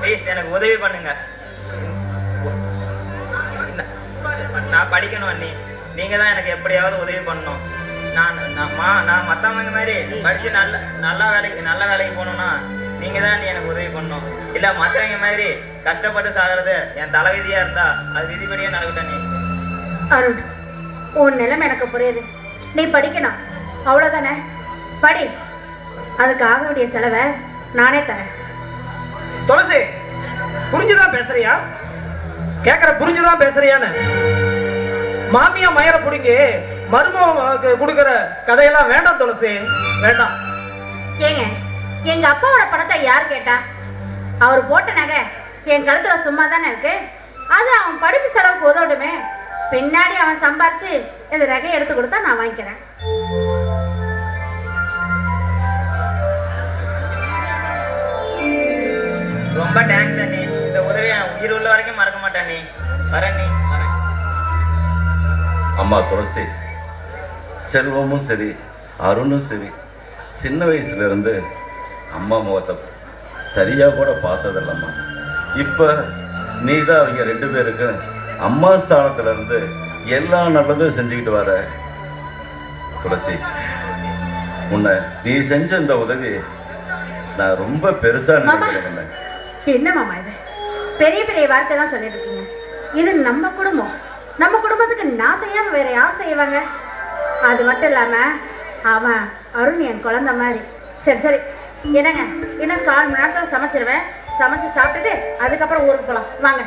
Please எனக்கு உதவி பண்ணுங்க. நான் படிக்கணும் அண்ணி. நீங்கள் தான் எனக்கு எப்படியாவது உதவி பண்ணணும். நான் மற்றவங்க மாதிரி படித்து நல்ல வேலைக்கு போகணுன்னா நீங்கள் தான் எனக்கு உதவி பண்ணணும். இல்லை மற்றவங்க மாதிரி கஷ்டப்பட்டு சாகிறது என் தலைவிதியாக இருந்தால் அது விதிப்படியே நடக்கட்டும். நீ அருண், உன் நிலைமை எனக்கு புரியுது. நீ படிக்கணும், அவ்வளோதானே? படி. அதுக்கு ஆக வேண்டிய செலவை நானே தரேன். துளசி, புரிஞ்சுதான் பேசுறியா? கேட்குற புரிஞ்சுதான் பேசுறியான்னு மாமியா மயர பிடிங்கி மருமக கொடுக்குற கதையெல்லாம் வேண்டாம் துளசி, வேண்டாம். ஏங்க, எங்க அப்பாவோட பணத்தை யார் கேட்டா? அவர் போட்ட நகை என் கழுத்துல சும்மா தானே இருக்கு. அது அவன் படிப்பு செலவுக்கு உதவட்டுமே. பின்னாடி அவன் சம்பாரிச்சு இந்த நகையை எடுத்து கொடுத்தா நான் வாங்கிக்கிறேன். ரொம்ப தேங்க்ஸ் அண்ணி. இந்த உதவியை உயிர் உள்ள வரைக்கும் மறக்க மாட்டேன் நீ. வரேன் நீ, வரேன். அம்மா துளசி, செல்வமும் சரி அருணும் சரி சின்ன வயசுலேருந்து அம்மா முகத்தை சரியாக கூட பார்த்ததில்லம்மா. இப்போ நீ தான் அவங்க 2 பேருக்கும் அம்மா ஸ்தானத்துல இருந்து எல்லா நல்லதும் செஞ்சுக்கிட்டு வர. துளசி, உன்னை நீ செஞ்ச இந்த உதவி நான் ரொம்ப பெருசா நினைக்கிறேன். என்ன மாமா இது? பெரிய பெரிய வார்த்தை தான் சொல்லிட்டு இருக்கீங்க. இது நம்ம குடும்பம். நம்ம குடும்பத்துக்கு நான் செய்யாம வேற யார் செய்வாங்க? அது மட்டும் இல்லாம அவன் அருண் என் குழந்தை மாதிரி. சரி சரி, என்னங்க, இன்னும் 1/4 மணி நேரத்தில் சமைச்சிருவேன். சமைச்சு சாப்பிட்டுட்டு அதுக்கப்புறம் ஊருக்கு போகலாம் வாங்க.